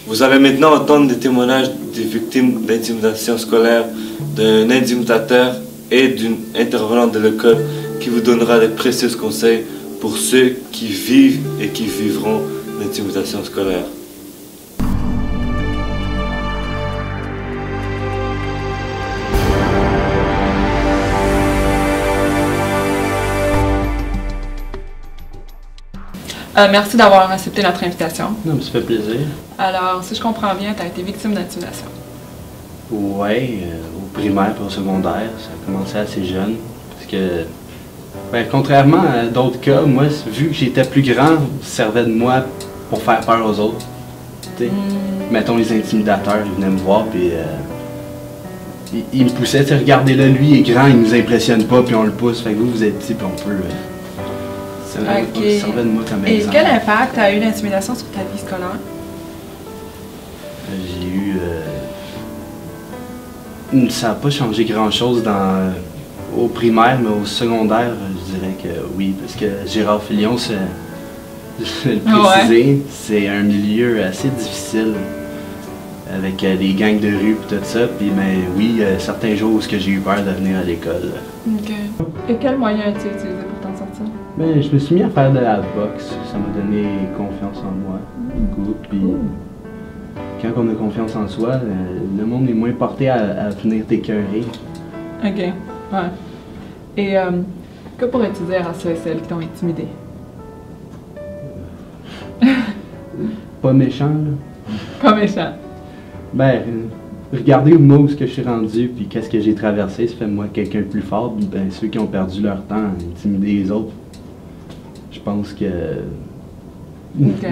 Vous allez maintenant entendre des témoignages des victimes d'intimidation scolaire, d'un intimidateur et d'une intervenante de l'école qui vous donnera des précieux conseils pour ceux qui vivent et qui vivront l'intimidation scolaire. Merci d'avoir accepté notre invitation. Non, ça fait plaisir. Alors, si je comprends bien, tu as été victime d'intimidation. Ouais, au primaire et au secondaire, ça a commencé assez jeune. Parce que, ben, contrairement à d'autres cas, moi, vu que j'étais plus grand, ça servait de moi pour faire peur aux autres. Mettons, les intimidateurs, ils venaient me voir, puis ils me poussaient, regardez-le, lui, il est grand, il nous impressionne pas, puis on le pousse. Fait que vous êtes petit, puis on peut... Ça servait de moi comme exemple. Et quel impact a eu l'intimidation sur ta vie scolaire? J'ai eu... ça n'a pas changé grand-chose au primaire, mais au secondaire, je dirais que oui, parce que Gérard Filion, je vais le préciser, c'est un milieu assez difficile, avec des gangs de rue et tout ça, puis mais oui, certains jours où j'ai eu peur de venir à l'école. OK. Et quels moyens as-tu utilisé pour t'en sortir? Ben, je me suis mis à faire de la boxe, ça m'a donné confiance en moi, goût, puis quand on a confiance en soi, le monde est moins porté à venir t'écœurer. OK, ouais. Et que pourrais-tu dire à ceux et celles qui t'ont intimidé? Pas méchant, là. Pas méchant. Ben, regardez moi où je suis rendu, puis qu'est-ce que j'ai traversé, ça fait de moi quelqu'un de plus fort. Ben, ceux qui ont perdu leur temps à intimider les autres, je pense que... OK.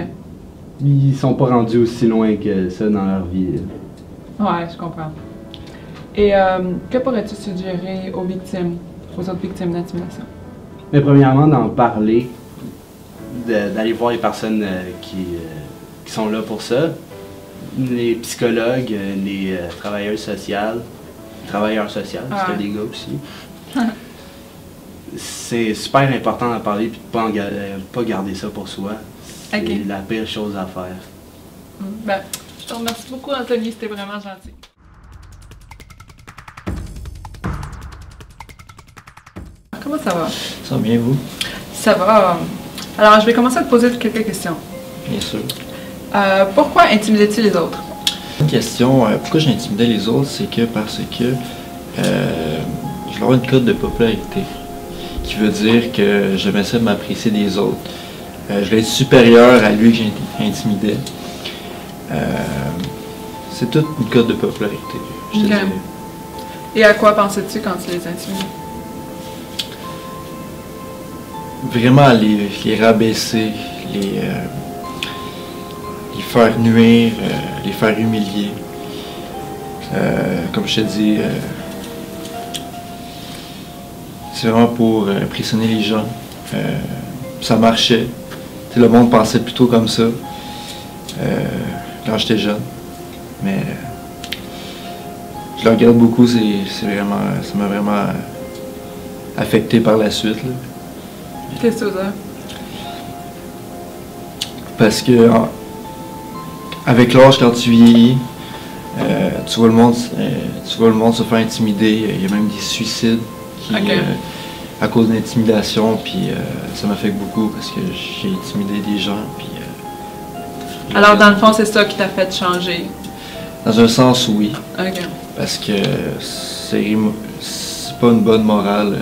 Ils sont pas rendus aussi loin que ça dans leur vie. Ouais, je comprends. Et que pourrais-tu suggérer aux autres victimes d'intimidation? Mais premièrement, d'en parler, d'aller voir les personnes qui sont là pour ça, les psychologues, les travailleurs sociaux, parce qu'il y a des gars aussi. C'est super important d'en parler et de pas garder ça pour soi. C'est la pire chose à faire. Ben, je te remercie beaucoup, Anthony, c'était vraiment gentil. Comment ça va? Ça va bien, vous? Ça va. Alors, je vais commencer à te poser quelques questions. Bien sûr. Pourquoi intimidais-tu les autres? Une question, pourquoi j'intimidais les autres, c'est que parce que je vais avoir une cote de popularité, qui veut dire que j'aimais ça m'apprécier des autres. Je vais être supérieur à lui que j'intimidais. C'est toute une cote de popularité, je te dirais. Et à quoi pensais-tu quand tu les intimidais? Vraiment les rabaisser, les faire nuire, les faire humilier. Comme je te dis, c'est vraiment pour impressionner les gens. Ça marchait. T'sais, le monde pensait plutôt comme ça quand j'étais jeune. Mais je le regarde beaucoup, ça m'a vraiment affecté par la suite. Là. Qu'est-ce que tu veux dire? Parce que avec l'âge, quand tu vieillis, tu vois le monde se faire intimider. Il y a même des suicides à cause d'intimidation. Puis ça m'affecte beaucoup parce que j'ai intimidé des gens. Puis, alors dans le fond, c'est ça qui t'a fait changer? Dans un sens, oui. OK. Parce que c'est pas une bonne morale.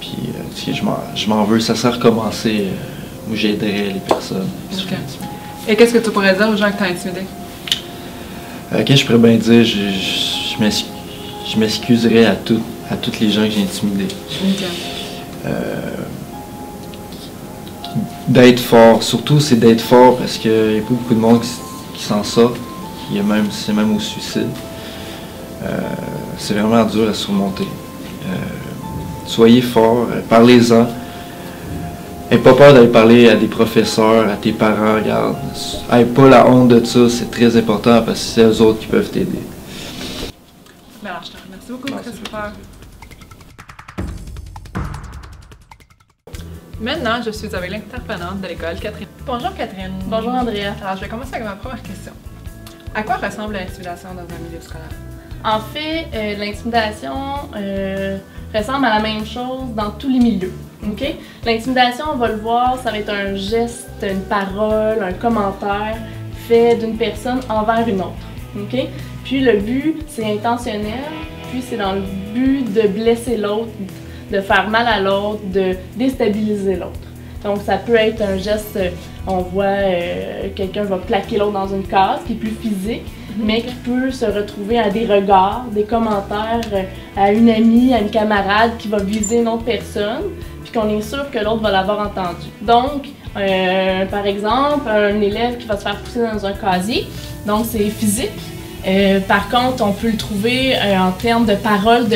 Puis je m'en veux. Ça sert à recommencer où j'aiderais les personnes. Et qu'est-ce que tu pourrais dire aux gens que tu as intimidés? Je pourrais bien dire, je m'excuserais à toutes les gens que j'ai intimidés. D'être fort, surtout c'est d'être fort parce qu'il n'y a pas beaucoup de monde qui s'en sort. C'est même au suicide. C'est vraiment dur à surmonter. Soyez fort, parlez-en. N'aie pas peur d'aller parler à des professeurs, à tes parents, regarde. N'aie pas la honte de ça, c'est très important parce que c'est eux autres qui peuvent t'aider. Ben alors, je te remercie beaucoup, c'est super. Maintenant, je suis avec l'intervenante de l'école, Catherine. Bonjour Catherine. Bonjour Andrea. Alors, je vais commencer avec ma première question. À quoi ressemble l'intimidation dans un milieu scolaire? En fait, l'intimidation ressemble à la même chose dans tous les milieux. Okay? L'intimidation, on va le voir, ça va être un geste, une parole, un commentaire fait d'une personne envers une autre. Okay? Puis le but, c'est intentionnel, puis c'est dans le but de blesser l'autre, de faire mal à l'autre, de déstabiliser l'autre. Donc ça peut être un geste, on voit quelqu'un va plaquer l'autre dans une case, qui est plus physique, mais qui peut se retrouver à des regards, des commentaires à une amie, à une camarade qui va viser une autre personne, puis qu'on est sûr que l'autre va l'avoir entendu. Donc, par exemple, un élève qui va se faire pousser dans un casier, donc c'est physique. Par contre, on peut le trouver en termes de paroles,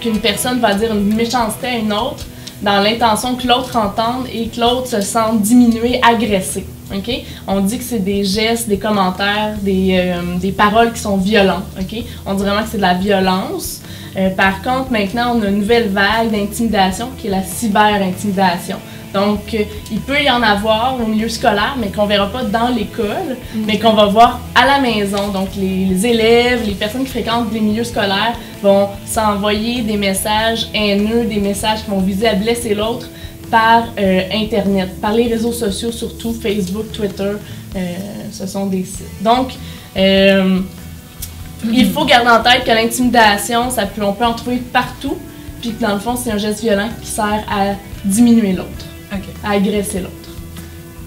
qu'une personne va dire une méchanceté à une autre, dans l'intention que l'autre entende et que l'autre se sente diminué, agressé. Okay? On dit que c'est des gestes, des commentaires, des paroles qui sont violentes. Okay? On dit vraiment que c'est de la violence. Par contre, maintenant, on a une nouvelle vague d'intimidation qui est la cyber-intimidation. Donc, il peut y en avoir au milieu scolaire, mais qu'on ne verra pas dans l'école, mais qu'on va voir à la maison. Donc, les élèves, les personnes qui fréquentent les milieux scolaires vont s'envoyer des messages haineux, des messages qui vont viser à blesser l'autre par Internet, par les réseaux sociaux, surtout Facebook, Twitter, ce sont des sites. Donc, il faut garder en tête que l'intimidation, on peut en trouver partout, puis que dans le fond, c'est un geste violent qui sert à diminuer l'autre. Okay. À agresser l'autre.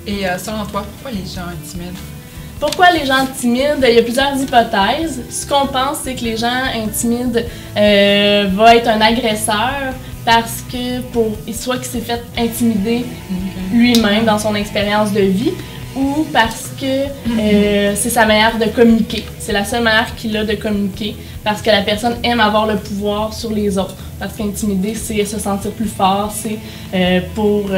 Et selon toi, pourquoi les gens intimident? Pourquoi les gens intimident? Il y a plusieurs hypothèses. Ce qu'on pense, c'est que les gens intimident va être un agresseur parce que soit qu'il s'est fait intimider lui-même dans son expérience de vie, ou parce que c'est sa manière de communiquer. C'est la seule manière qu'il a de communiquer, parce que la personne aime avoir le pouvoir sur les autres. Parce qu'intimider, c'est se sentir plus fort, c'est pour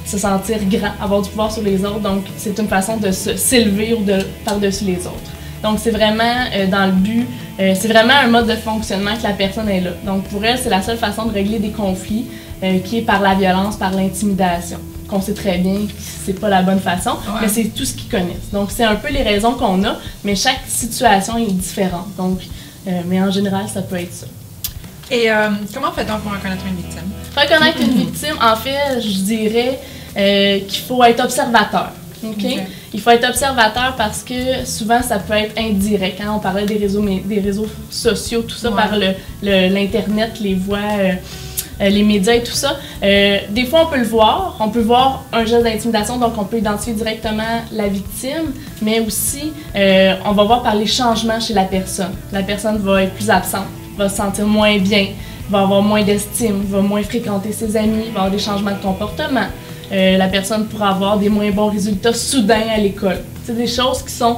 se sentir grand, avoir du pouvoir sur les autres. Donc, c'est une façon de s'élever par-dessus les autres. Donc, c'est vraiment dans le but, c'est vraiment un mode de fonctionnement que la personne est là. Donc, pour elle, c'est la seule façon de régler des conflits qui est par la violence, par l'intimidation. Qu'on sait très bien que c'est pas la bonne façon, mais c'est tout ce qu'ils connaissent. Donc, c'est un peu les raisons qu'on a, mais chaque situation est différente. Donc, mais en général, ça peut être ça. Et comment fait-on pour reconnaître une victime? Reconnaître une victime, en fait, je dirais qu'il faut être observateur. Okay? Il faut être observateur parce que souvent, ça peut être indirect. Hein? On parlait des réseaux sociaux, tout ça, par l'Internet, les voix... les médias et tout ça. Des fois, on peut voir un geste d'intimidation, donc on peut identifier directement la victime, mais aussi, on va voir par les changements chez la personne. La personne va être plus absente, va se sentir moins bien, va avoir moins d'estime, va moins fréquenter ses amis, va avoir des changements de comportement. La personne pourra avoir des moins bons résultats soudains à l'école. C'est des choses qui sont...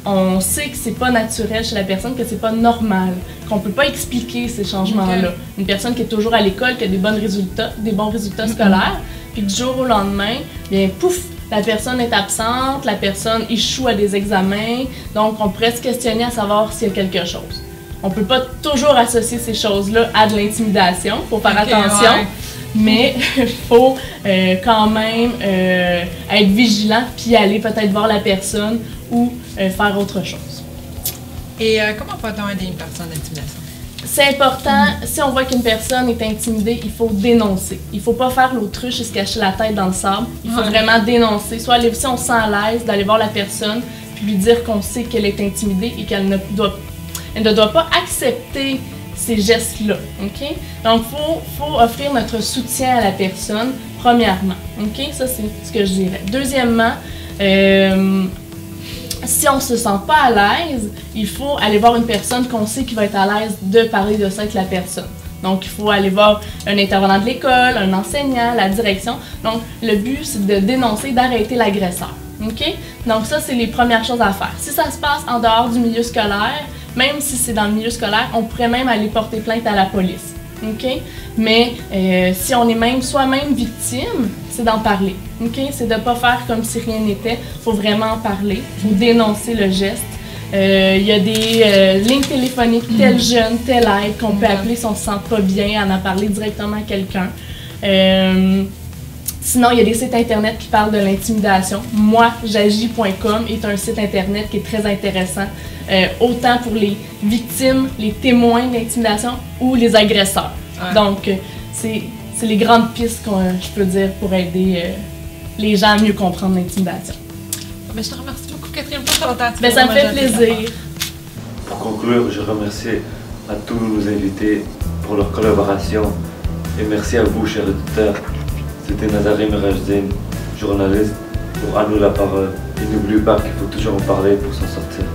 On sait que c'est pas naturel chez la personne, que c'est pas normal, qu'on peut pas expliquer ces changements-là. Une personne qui est toujours à l'école, qui a des bons résultats scolaires, puis du jour au lendemain, bien pouf, la personne est absente, la personne échoue à des examens, donc on pourrait se questionner à savoir s'il y a quelque chose. On peut pas toujours associer ces choses-là à de l'intimidation, faut faire attention. Mais il faut quand même être vigilant puis aller peut-être voir la personne ou faire autre chose. Et comment peut-on aider une personne d'intimidation? C'est important, si on voit qu'une personne est intimidée, il faut dénoncer. Il ne faut pas faire l'autruche et se cacher la tête dans le sable. Il faut vraiment dénoncer. Soit aller, si on se sent à l'aise, d'aller voir la personne puis lui dire qu'on sait qu'elle est intimidée et qu'elle ne doit pas accepter ces gestes-là, OK? Donc, il faut offrir notre soutien à la personne, premièrement, OK? Ça, c'est ce que je dirais. Deuxièmement, si on ne se sent pas à l'aise, il faut aller voir une personne qu'on sait qui va être à l'aise de parler de ça avec la personne. Donc, il faut aller voir un intervenant de l'école, un enseignant, la direction. Donc, le but, c'est de dénoncer, d'arrêter l'agresseur, OK? Donc, ça, c'est les premières choses à faire. Si ça se passe en dehors du milieu scolaire, même si c'est dans le milieu scolaire, on pourrait même aller porter plainte à la police. Okay? Mais si on est même soi-même victime, c'est d'en parler. Okay? C'est de ne pas faire comme si rien n'était. Il faut vraiment en parler. Il faut dénoncer le geste. Il y a des lignes téléphoniques, tel jeune, tel aide qu'on peut appeler si on ne se sent pas bien, en parler directement à quelqu'un. Sinon, il y a des sites internet qui parlent de l'intimidation. Moijagis.com est un site internet qui est très intéressant, autant pour les victimes, les témoins de l'intimidation ou les agresseurs. Ouais. Donc, c'est les grandes pistes que je peux dire pour aider les gens à mieux comprendre l'intimidation. Ben, je te remercie beaucoup, Catherine, pour ton temps. Ben, ça me fait plaisir. Pour conclure, je remercie à tous nos invités pour leur collaboration et merci à vous, chers auditeurs. C'était Nazaré Merajdine, journaliste pour À nous la parole. Et n'oubliez pas qu'il faut toujours en parler pour s'en sortir.